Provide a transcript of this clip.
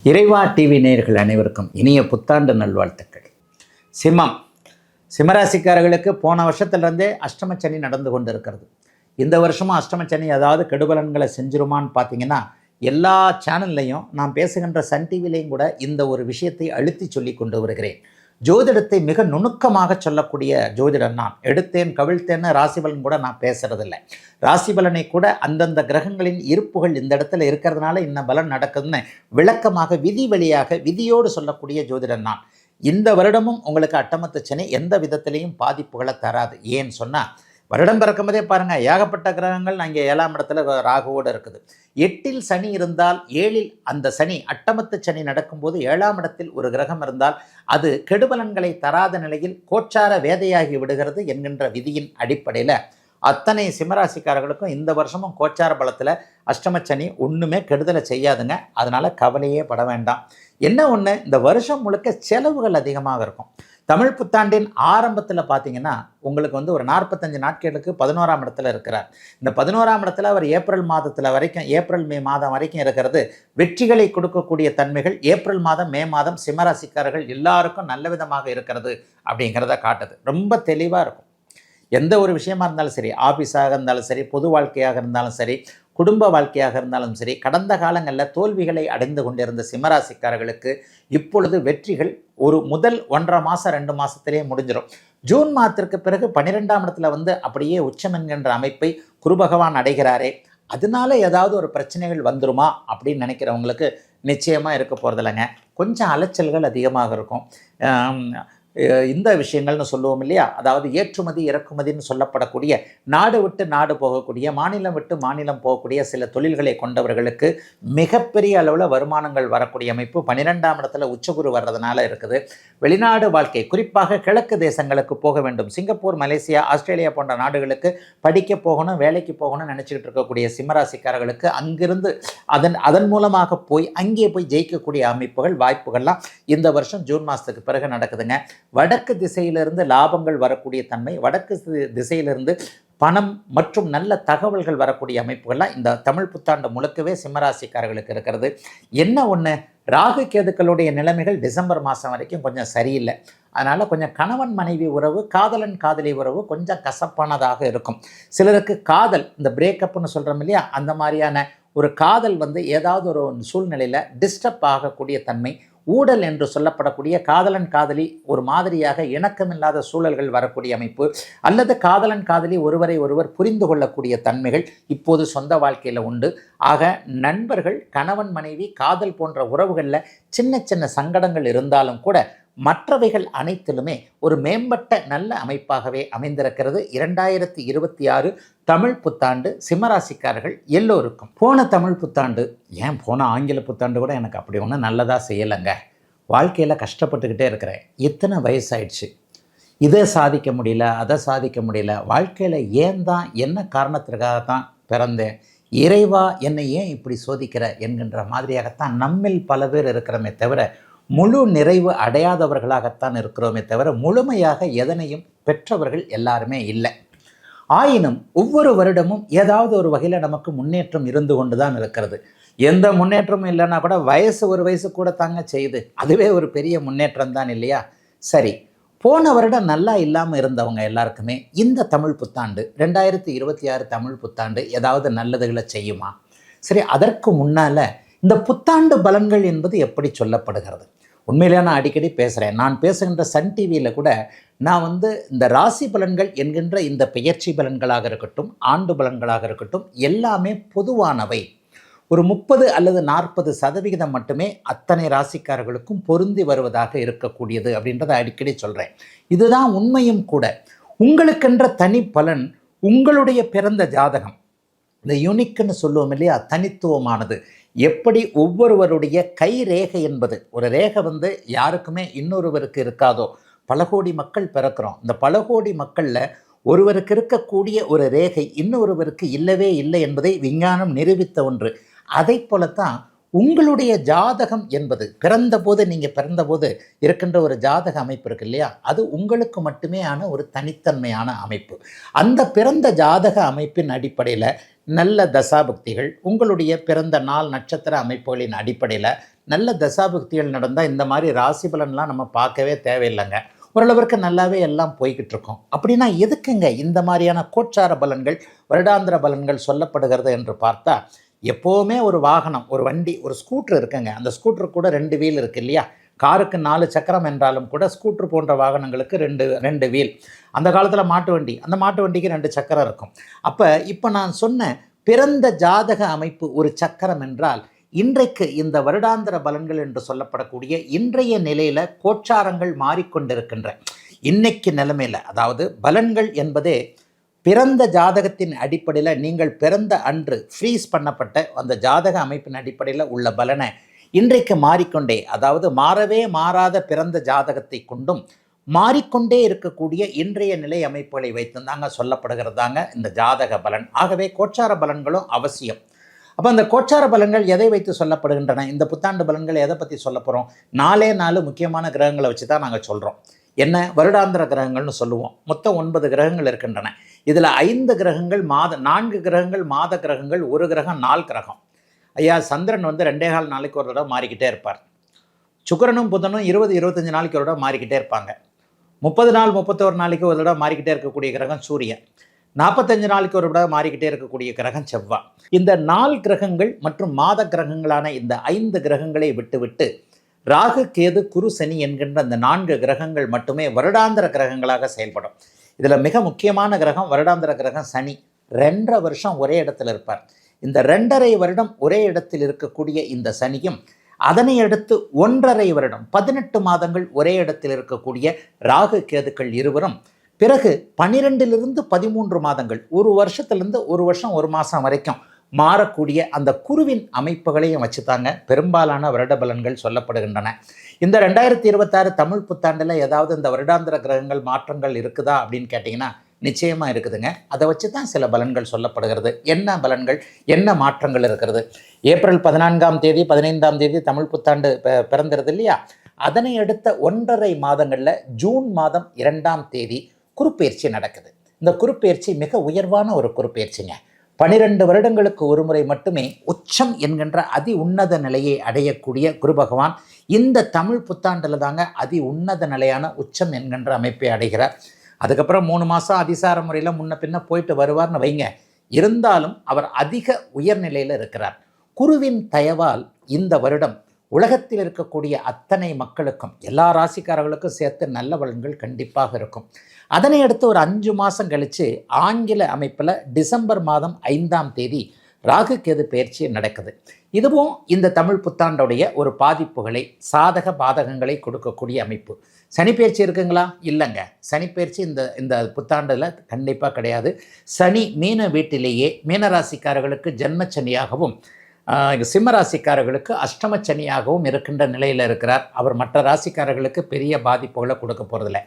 இறைவா டிவி நேயர்கள் அனைவருக்கும் இனிய புத்தாண்டு நல்வாழ்த்துக்கள். சிம்மராசிக்காரர்களுக்கு போன வருஷத்துலேருந்தே அஷ்டமச்சனி நடந்து கொண்டு இருக்கிறது. இந்த வருஷமும் அஷ்டமச்சனி ஏதாவது கெடுபலன்களை செஞ்சிருமான்னு பார்த்தீங்கன்னா, எல்லா சேனல்லையும் நான் பேசுகின்ற சன் டிவிலையும் கூட இந்த ஒரு விஷயத்தை அழுத்தி சொல்லி கொண்டு வருகிறேன். ஜோதிடத்தை மிக நுணுக்கமாக சொல்லக்கூடிய ஜோதிடர் நான். எடுத்தேன் கவிழ்த்தேன்னு ராசிபலன் கூட நான் பேசுறதில்லை. ராசிபலனை கூட அந்தந்த கிரகங்களின் இருப்புகள் இந்த இடத்துல இருக்கிறதுனால இன்ன பலன் நடக்குதுன்னு விளக்கமாக விதி வழியாக விதியோடு சொல்லக்கூடிய ஜோதிடர் நான். இந்த வருடமும் உங்களுக்கு அட்டமத்து சனி எந்த விதத்திலையும் பாதிப்புகளை தராது. ஏன்னு சொன்னால், வருடம் பிறக்கும்போதே பாருங்கள், ஏகப்பட்ட கிரகங்கள் அங்கே 7ஆம் இடத்துல ராகுவோடு இருக்குது. 8இல் சனி இருந்தால் 7இல் அந்த சனி அட்டமத்து சனி நடக்கும்போது 7ஆம் இடத்தில் ஒரு கிரகம் இருந்தால் அது கெடுபலன்களை தராத நிலையில் கோச்சார வேதையாகி விடுகிறது என்கின்ற விதியின் அடிப்படையில் அத்தனை சிம்மராசிக்காரர்களுக்கும் இந்த வருஷமும் கோச்சார பலத்தில் அஷ்டமச்சனி ஒன்றுமே கெடுதலை செய்யாதுங்க. அதனால் கவலையே பட வேண்டாம். என்ன ஒன்று, இந்த வருஷம் முழுக்க செலவுகள் அதிகமாக இருக்கும். தமிழ் புத்தாண்டின் ஆரம்பத்தில் பார்த்தீங்கன்னா உங்களுக்கு ஒரு 45 நாட்களுக்கு 11ஆம் இடத்துல இருக்கிறார். இந்த 11ஆம் இடத்துல அவர் ஏப்ரல் மாதத்தில் வரைக்கும், ஏப்ரல் மே மாதம் வரைக்கும் இருக்கிறது வெற்றிகளை கொடுக்கக்கூடிய தன்மைகள். ஏப்ரல் மாதம் மே மாதம் சிம்மராசிக்காரர்கள் எல்லாருக்கும் நல்ல விதமாக இருக்கிறது அப்படிங்கிறத காட்டுது. ரொம்ப தெளிவாக இருக்கும். எந்த ஒரு விஷயமா இருந்தாலும் சரி, ஆஃபீஸாக இருந்தாலும் சரி, பொது வாழ்க்கையாக இருந்தாலும் சரி, குடும்ப வாழ்க்கையாக இருந்தாலும் சரி, கடந்த காலங்களில் தோல்விகளை அடைந்து கொண்டிருந்த சிம்மராசிக்காரர்களுக்கு இப்பொழுது வெற்றிகள் ஒரு முதல் 1.5 மாதம் 2 மாதத்திலே முடிஞ்சிடும். ஜூன் மாதத்திற்கு பிறகு 12ஆம் இடத்துல அப்படியே உச்சம் என்கின்ற அமைப்பை குரு பகவான் அடைகிறாரே, அதனால ஏதாவது ஒரு பிரச்சனைகள் வந்துருமா அப்படின்னு நினைக்கிறவங்களுக்கு நிச்சயமாக இருக்க போகிறதில்லைங்க. கொஞ்சம் அலைச்சல்கள் அதிகமாக இருக்கும். இந்த விஷயங்கள்னு சொல்லுவோம் இல்லையா, அதாவது ஏற்றுமதி இறக்குமதின்னு சொல்லப்படக்கூடிய நாடு விட்டு நாடு போகக்கூடிய, மாநிலம் விட்டு மாநிலம் போகக்கூடிய சில தொழில்களை கொண்டவர்களுக்கு மிகப்பெரிய அளவில் வருமானங்கள் வரக்கூடிய அமைப்பு 12ஆம் இடத்துல உச்சகுரு வர்றதுனால இருக்குது. வெளிநாடு வாழ்க்கை, குறிப்பாக கிழக்கு தேசங்களுக்கு போக வேண்டும், சிங்கப்பூர், மலேசியா, ஆஸ்திரேலியா போன்ற நாடுகளுக்கு படிக்க போகணும், வேலைக்கு போகணும்னு நினச்சிக்கிட்டு இருக்கக்கூடிய சிம்மராசிக்காரர்களுக்கு அங்கிருந்து அதன் மூலமாக போய் அங்கே போய் ஜெயிக்கக்கூடிய அமைப்புகள், வாய்ப்புகள்லாம் இந்த வருஷம் ஜூன் மாதத்துக்கு பிறகு நடக்குதுங்க. வடக்கு திசையிலிருந்து லாபங்கள் வரக்கூடிய தன்மை, வடக்கு திசையிலிருந்து பணம் மற்றும் நல்ல தகவல்கள் வரக்கூடிய அமைப்புகள்லாம் இந்த தமிழ் புத்தாண்டு முழுக்கவே சிம்மராசிக்காரர்களுக்கு இருக்கிறது. என்ன ஒன்று, ராகு கேதுக்களுடைய நிலைமைகள் டிசம்பர் மாதம் வரைக்கும் கொஞ்சம் சரியில்லை. அதனால் கொஞ்சம் கணவன் மனைவி உறவு, காதலன் காதலி உறவு கொஞ்சம் கசப்பானதாக இருக்கும். சிலருக்கு காதல், இந்த பிரேக்கப்னு சொல்கிறோம் இல்லையா, அந்த மாதிரியான ஒரு காதல் ஏதாவது ஒரு சூழ்நிலையில் டிஸ்டர்ப் ஆகக்கூடிய தன்மை, ஊடல் என்று சொல்லப்படக்கூடிய காதலன் காதலி ஒரு மாதிரியாக இணக்கமில்லாத சூழல்கள் வரக்கூடிய அமைப்பு, அல்லது காதலன் காதலி ஒருவரை ஒருவர் புரிந்து கொள்ளக்கூடிய தன்மைகள் இப்போது சொந்த வாழ்க்கையில் உண்டு. ஆக நண்பர்கள், கணவன் மனைவி, காதல் போன்ற உறவுகளில் சின்ன சின்ன சங்கடங்கள் இருந்தாலும் கூட மற்றவைகள் அனைத்திலுமே ஒரு மேம்பட்ட நல்ல அமைப்பாகவே அமைந்திருக்கிறது 2026 தமிழ் புத்தாண்டு சிம்மராசிக்காரர்கள் எல்லோருக்கும். போன தமிழ் புத்தாண்டு, ஏன் போன ஆங்கில புத்தாண்டு கூட எனக்கு அப்படி ஒன்றும் நல்லதாக செய்யலைங்க. வாழ்க்கையில் கஷ்டப்பட்டுக்கிட்டே இருக்கிறேன். இத்தனை வயசாயிடுச்சு, இதை சாதிக்க முடியல, அதை சாதிக்க முடியல. வாழ்க்கையில் ஏன் தான், என்ன காரணத்திற்காக தான் பிறந்தேன், இறைவா என்னை ஏன் இப்படி சோதிக்கிற என்கின்ற மாதிரியாகத்தான் நம்மில் பல பேர் இருக்கிறோமே தவிர, முழு நிறைவு அடையாதவர்களாகத்தான் இருக்கிறோமே தவிர முழுமையாக எதனையும் பெற்றவர்கள் எல்லாருமே இல்லை. ஆயினும் ஒவ்வொரு வருடமும் ஏதாவது ஒரு வகையில் நமக்கு முன்னேற்றம் இருந்து கொண்டு தான் இருக்கிறது. எந்த முன்னேற்றமும் இல்லைன்னா கூட வயசு ஒரு வயசு கூட தாங்க செய்யுது, அதுவே ஒரு பெரிய முன்னேற்றம் தான் இல்லையா? சரி, போன வருடம் நல்லா இல்லாமல் இருந்தவங்க எல்லாருக்குமே இந்த தமிழ் புத்தாண்டு 2026 தமிழ் புத்தாண்டு ஏதாவது நல்லதுகளை செய்யுமா? சரி, அதற்கு முன்னால் இந்த புத்தாண்டு பலன்கள் என்பது எப்படி சொல்லப்படுகிறது? உண்மையிலே நான் அடிக்கடி பேசுகிறேன். நான் பேசுகின்ற சன் டிவியில் கூட நான் இந்த ராசி பலன்கள் என்கின்ற இந்த பெயர்ச்சி பலன்களாக இருக்கட்டும், ஆண்டு பலன்களாக இருக்கட்டும், எல்லாமே பொதுவானவை. ஒரு 30 அல்லது 40% மட்டுமே அத்தனை ராசிக்காரர்களுக்கும் பொருந்தி வருவதாக இருக்கக்கூடியது அப்படின்றத அடிக்கடி சொல்கிறேன். இதுதான் உண்மையும் கூட. உங்களுக்கென்ற தனி பலன், உங்களுடைய பிறந்த ஜாதகம், இந்த யூனிக்னு சொல்லுவோம் இல்லையா, தனித்துவமானது. எப்படி ஒவ்வொருவருடைய கை ரேகை என்பது, ஒரு ரேகை யாருக்குமே இன்னொருவருக்கு இருக்காதோ, பல கோடி மக்கள் பிறக்கிறோம். இந்த பல கோடி மக்களில் ஒருவருக்கு இருக்கக்கூடிய ஒரு ரேகை இன்னொருவருக்கு இல்லவே இல்லை என்பதை விஞ்ஞானம் நிரூபித்த ஒன்று. அதை போலத்தான் உங்களுடைய ஜாதகம் என்பது, பிறந்தபோது நீங்கள் பிறந்தபோது இருக்கின்ற ஒரு ஜாதக அமைப்பு இருக்கு இல்லையா, அது உங்களுக்கு மட்டுமே ஆன ஒரு தனித்தன்மையான அமைப்பு. அந்த பிறந்த ஜாதக அமைப்பின் அடிப்படையில் நல்ல தசாபக்திகள், உங்களுடைய பிறந்த நாள் நட்சத்திர அமைப்புகளின் அடிப்படையில் நல்ல தசாபுக்திகள் நடந்தால் இந்த மாதிரி ராசி பலன்லாம் நம்ம பார்க்கவே தேவையில்லைங்க. ஓரளவிற்கு நல்லாவே எல்லாம் போய்கிட்டு இருக்கோம். அப்படின்னா எதுக்குங்க இந்த மாதிரியான கோச்சார பலன்கள், வருடாந்திர பலன்கள் சொல்லப்படுகிறது என்று பார்த்தா, எப்போவுமே ஒரு வாகனம், ஒரு வண்டி, ஒரு ஸ்கூட்ரு இருக்குங்க. அந்த ஸ்கூட்ரு கூட 2 வீல் இருக்குது இல்லையா? காருக்கு 4 சக்கரம் என்றாலும் கூட ஸ்கூட்ரு போன்ற வாகனங்களுக்கு 2 வீல். அந்த காலத்தில் மாட்டு வண்டி, அந்த மாட்டு வண்டிக்கு 2 சக்கரம் இருக்கும். அப்போ இப்போ நான் சொன்ன பிறந்த ஜாதக அமைப்பு ஒரு சக்கரம் என்றால், இன்றைக்கு இந்த வருடாந்திர பலன்கள் என்று சொல்லப்படக்கூடிய இன்றைய நிலையில் கோச்சாரங்கள் மாறிக்கொண்டிருக்கின்ற இன்னைக்கு நிலைமையில், அதாவது பலன்கள் என்பதே பிறந்த ஜாதகத்தின் அடிப்படையில், நீங்கள் பிறந்த அன்று ஃப்ரீஸ் பண்ணப்பட்ட அந்த ஜாதக அமைப்பின் அடிப்படையில் உள்ள பலனை இன்றைக்கு மாறிக்கொண்டே, அதாவது மாறவே மாறாத பிறந்த ஜாதகத்தை கொண்டும் மாறிக்கொண்டே இருக்கக்கூடிய இன்றைய நிலை அமைப்புகளை வைத்துதாங்க சொல்லப்படுகிறதாங்க இந்த ஜாதக பலன். ஆகவே கோச்சார பலன்களும் அவசியம். அப்போ அந்த கோச்சார பலன்கள் எதை வைத்து சொல்லப்படுகின்றன? இந்த புத்தாண்டு பலன்கள் எதை பற்றி சொல்ல போகிறோம்? 4 முக்கியமான கிரகங்களை வச்சு தான் நாங்கள் சொல்கிறோம். என்ன? வருடாந்திர கிரகங்கள்னு சொல்லுவோம். மொத்தம் 9 கிரகங்கள் இருக்கின்றன. இதில் 5 கிரகங்கள் 4 கிரகங்கள் மாத கிரகங்கள், 1 கிரகம் நாள் கிரகம். ஐயா, சந்திரன் 2.25 நாளைக்கு ஒரு தடவை மாறிக்கிட்டே இருப்பார். சுக்கிரனும் புதனும் 20-25 நாளைக்கு ஒரு தடவை மாறிக்கிட்டே இருப்பாங்க. 30 நாள் 31 நாளைக்கு ஒரு தடவை மாறிக்கிட்டே இருக்கக்கூடிய கிரகம் சூரியன். 45 நாளைக்கு ஒரு தடவை மாறிக்கிட்டே இருக்கக்கூடிய கிரகம் செவ்வாய். இந்த 4 கிரகங்கள் மற்றும் மாத கிரகங்களான இந்த 5 கிரகங்களை விட்டுவிட்டு ராகு, கேது, குரு, சனி என்கின்ற அந்த 4 கிரகங்கள் மட்டுமே வருடாந்திர கிரகங்களாக செயல்படும். இதில் மிக முக்கியமான கிரகம் வருடாந்திர கிரகம் சனி. 2.5 வருஷம் ஒரே இடத்துல இருப்பார். இந்த 2.5 வருடம் ஒரே இடத்தில் இருக்கக்கூடிய இந்த சனியும், அதனை அடுத்து 1.5 வருடம் 18 மாதங்கள் ஒரே இடத்தில் இருக்கக்கூடிய ராகு, கேதுக்கள் இருவரும், பிறகு 12லிருந்து 13 மாதங்கள், ஒரு வருஷத்துலேருந்து 1 வருஷம் 1 மாதம் வரைக்கும் மாறக்கூடிய அந்த குருவின் அமைப்புகளையும் வச்சுத்தாங்க பெரும்பாலான வருட பலன்கள் சொல்லப்படுகின்றன. இந்த 2026 தமிழ் புத்தாண்டில் ஏதாவது இந்த வருடாந்திர கிரகங்கள் மாற்றங்கள் இருக்குதா அப்படின்னு கேட்டிங்கன்னா நிச்சயமாக இருக்குதுங்க. அதை வச்சு தான் சில பலன்கள் சொல்லப்படுகிறது. என்ன பலன்கள், என்ன மாற்றங்கள் இருக்கிறது? ஏப்ரல் 14ஆம் தேதி 15ஆம் தேதி தமிழ் புத்தாண்டு பிறந்துருது இல்லையா? அதனை அடுத்த 1.5 மாதங்களில் ஜூன் மாதம் 2ஆம் தேதி குருப்பெயர்ச்சி நடக்குது. இந்த குருப்பெயர்ச்சி மிக உயர்வான ஒரு குருப்பெயர்ச்சிங்க. 12 வருடங்களுக்கு ஒரு முறை மட்டுமே உச்சம் என்கின்ற அதி உன்னத நிலையை அடையக்கூடிய குரு பகவான் இந்த தமிழ் புத்தாண்டில் தாங்க அதி உன்னத நிலையான உச்சம் என்கின்ற அமைப்பை அடைகிறார். அதுக்கப்புறம் 3 மாதம் அதிசார முறையில் முன்ன பின்ன போயிட்டு வருவார்னு வைங்க. இருந்தாலும் அவர் அதிக உயர்நிலையில் இருக்கிறார். குருவின் தயவால் இந்த வருடம் உலகத்தில் இருக்கக்கூடிய அத்தனை மக்களுக்கும், எல்லா ராசிக்காரர்களுக்கும் சேர்த்து நல்ல பலன்கள் கண்டிப்பாக இருக்கும். அதனை அடுத்து ஒரு 5 மாதம் கழித்து ஆங்கில அமைப்பில் டிசம்பர் மாதம் 5ஆம் தேதி ராகு கேது பயிற்சி நடக்குது. இதுவும் இந்த தமிழ் புத்தாண்டுடைய ஒரு பாதிப்புகளை, சாதக பாதகங்களை கொடுக்கக்கூடிய அமைப்பு. சனி பயிற்சி இருக்குங்களா? இல்லைங்க. சனி பயிற்சி இந்த புத்தாண்டில் கண்டிப்பாக கிடையாது. சனி மீன வீட்டிலேயே மீனராசிக்காரர்களுக்கு ஜென்மச்சனியாகவும் சிம்ம ராசிக்காரர்களுக்கு அஷ்டம சனியாகவும் இருக்கின்ற நிலையில் இருக்கிறார். அவர் மற்ற ராசிக்காரர்களுக்கு பெரிய பாதிப்புகளை கொடுக்க போகிறதில்ல.